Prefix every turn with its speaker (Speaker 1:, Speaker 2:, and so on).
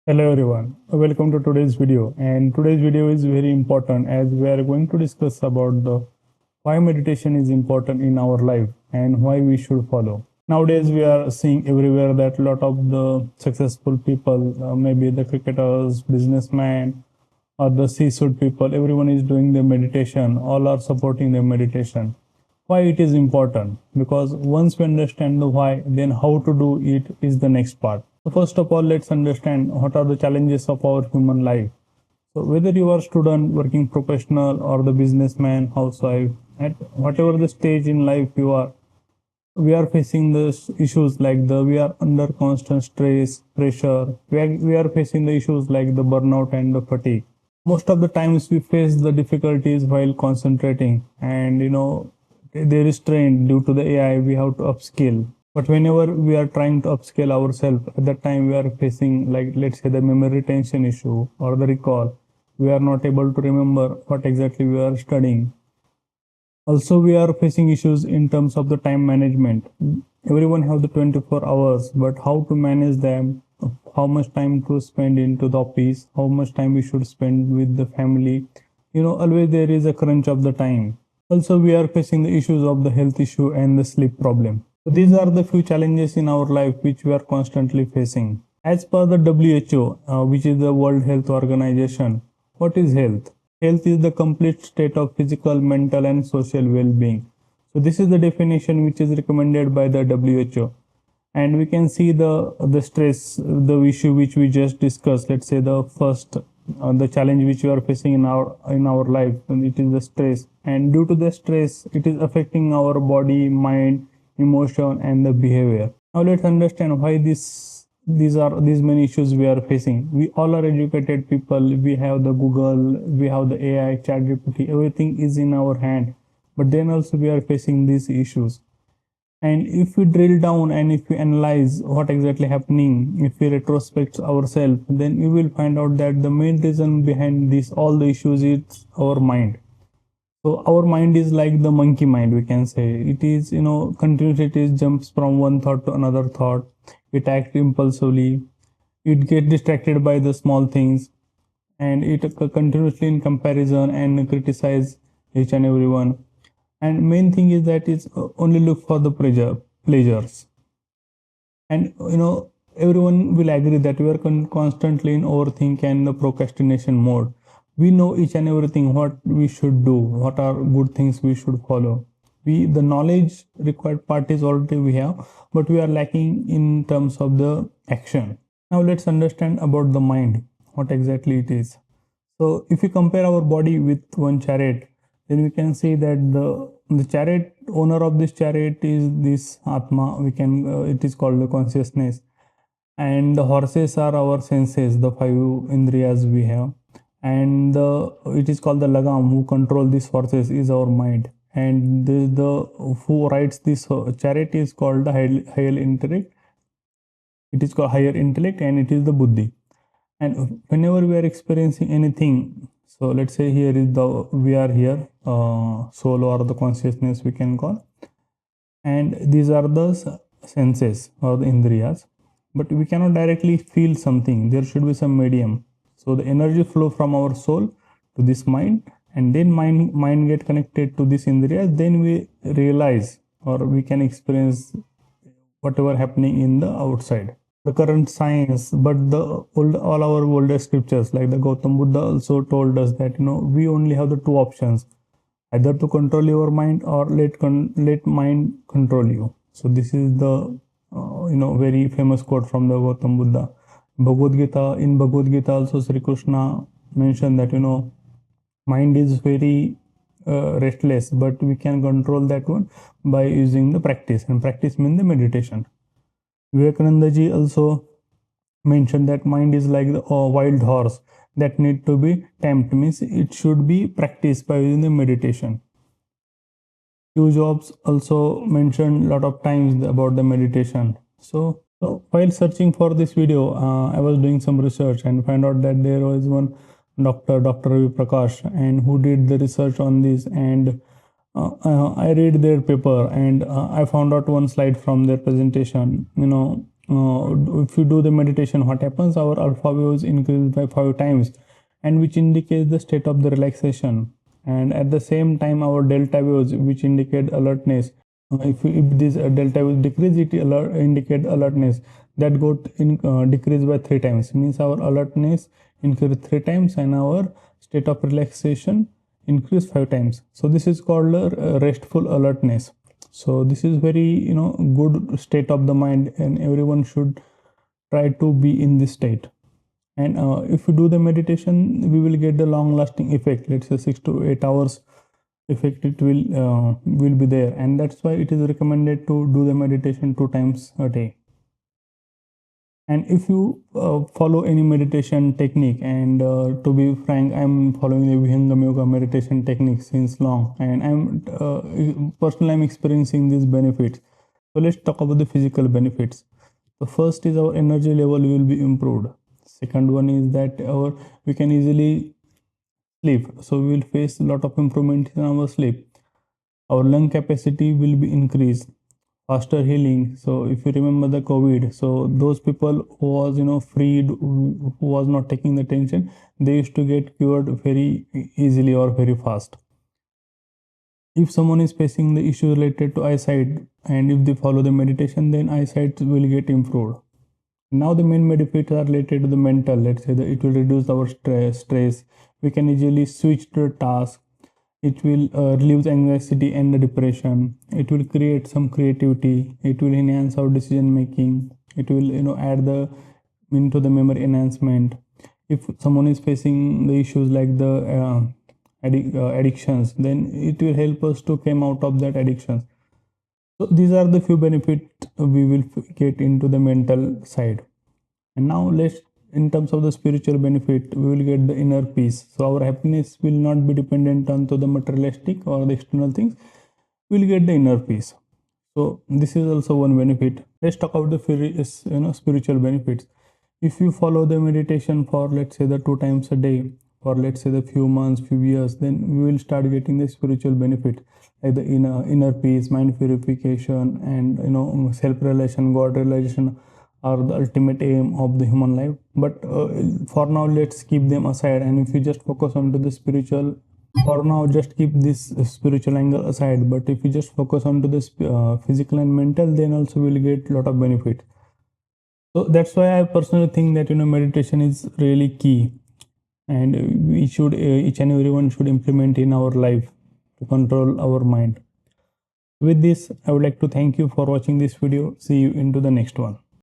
Speaker 1: Hello everyone, welcome to today's video. And today's video is very important as we are going to discuss about the why meditation is important in our life and why we should follow. Nowadays we are seeing everywhere that a lot of the successful people, maybe the cricketers, businessmen, or the C-suite people, everyone is doing the meditation, all are supporting the meditation. Why it is important? Because once we understand the why, then how to do it is the next part. So first of all, let's understand what are the challenges of our human life. So whether you are student, working professional, or the businessman, housewife, at whatever the stage in life you are, we are facing the issues like we are under constant stress, pressure. We are facing the issues like the burnout and the fatigue. Most of the times we face the difficulties while concentrating, and there is strain due to the AI. We have to upskill, but whenever we are trying to upscale ourselves, at that time we are facing, like, let's say, the memory retention issue or the recall. We are not able to remember what exactly we are studying. Also, we are facing issues in terms of the time management. Everyone have the 24 hours, but how to manage them, how much time to spend into the office, how much time we should spend with the family. Always there is a crunch of the time. Also, we are facing the issues of the health issue and the sleep problem. So these are the few challenges in our life which we are constantly facing. As per the WHO, which is the World Health Organization, what is health? Health is the complete state of physical, mental, and social well-being. So this is the definition which is recommended by the WHO. And we can see the stress, the issue which we just discussed. Let's say the first, the challenge which we are facing in our life, and it is the stress. And due to the stress, it is affecting our body, mind, emotion, and the behavior. Now let's understand why these many issues we are facing. We all are educated people. We have the Google, we have the AI, ChatGPT. Everything is in our hand, but then also we are facing these issues. And if we drill down and if we analyze what exactly happening, if we retrospect ourselves, then we will find out that the main reason behind this all the issues is our mind. So our mind is like the monkey mind, we can say. It is, continuously it jumps from one thought to another thought. It acts impulsively. It gets distracted by the small things, and it continuously in comparison and criticize each and everyone. And main thing is that it's only look for the pleasures. And everyone will agree that we are constantly in overthink and the procrastination mode. We know each and everything what we should do, what are good things we should follow. The knowledge required part is already we have, but we are lacking in terms of the action. Now let's understand about the mind, what exactly it is. So if we compare our body with one chariot, then we can see that the chariot owner of this chariot is this Atma. It is called the consciousness, and the horses are our senses, the five indriyas we have, and it is called the Lagam. Who control these horses is our mind, and the who rides this chariot is called the higher intellect. It is called higher intellect, and it is the buddhi. And whenever we are experiencing anything, so let's say here is we are here, soul or the consciousness we can call, and these are the senses or the indriyas, but we cannot directly feel something. There should be some medium. So the energy flow from our soul to this mind, and then mind get connected to this indriyas. Then we realize, or we can experience whatever happening in the outside. The current science, but all our older scriptures, like the Gautam Buddha, also told us that we only have the two options: either to control your mind or let mind control you. So this is the very famous quote from the Gautam Buddha. Bhagavad Gita also Sri Krishna mentioned that mind is very restless, but we can control that one by using the practice, and practice means the meditation. Vivekananda ji also mentioned that mind is like the wild horse that need to be tamed, means it should be practiced by using the meditation. Steve Jobs also mentioned a lot of times about the meditation. So while searching for this video, I was doing some research and find out that there was one Dr. Ravi Prakash, and who did the research on this. And I read their paper, and I found out one slide from their presentation. if you do the meditation, what happens? Our alpha waves increase by 5 times, and which indicates the state of the relaxation. And at the same time, our delta waves, which indicate alertness, if this delta waves decrease, it indicate alertness, that got decreased by 3 times. Means our alertness increase 3 times, and our state of relaxation increase 5 times. So this is called restful alertness. So this is very good state of the mind, and everyone should try to be in this state. And if you do the meditation, we will get the long lasting effect. Let's say 6 to 8 hours effect, it will be there, and that's why it is recommended to do the meditation 2 times a day. And if you follow any meditation technique, and to be frank, I'm following the Vihangam Yoga Meditation technique since long, and I'm experiencing these benefits. So let's talk about the physical benefits. The first is our energy level will be improved. Second one is that we can easily sleep, so we will face a lot of improvement in our sleep. Our lung capacity will be increased, faster healing. So if you remember the COVID, so those people who was freed, who was not taking the tension, they used to get cured very easily or very fast. If someone is facing the issue related to eyesight, and if they follow the meditation, then eyesight will get improved. Now the main benefits are related to the mental. Let's say that it will reduce our stress. We can easily switch to a task. It will relieve anxiety and the depression. It will create some creativity. It will enhance our decision making. It will add the into the memory enhancement. If someone is facing the issues like the addictions, then it will help us to come out of that addiction. So these are the few benefits we will get into the mental side. And now let's, in terms of the spiritual benefit, we will get the inner peace. So our happiness will not be dependent on to the materialistic or the external things. We will get the inner peace. So this is also one benefit. Let's talk about the spiritual benefits. If you follow the meditation for, let's say, the 2 times a day, for let's say the few months, few years, then we will start getting the spiritual benefit, like the inner peace, mind purification, and self realization, God realization are the ultimate aim of the human life. But for now, let's keep them aside, and if you just focus on to the spiritual, for now just keep this spiritual angle aside. But if you just focus on to this physical and mental, then also will get lot of benefit. So that's why I personally think that meditation is really key, and we should each and everyone should implement in our life to control our mind. With this, I would like to thank you for watching this video. See you into the next one.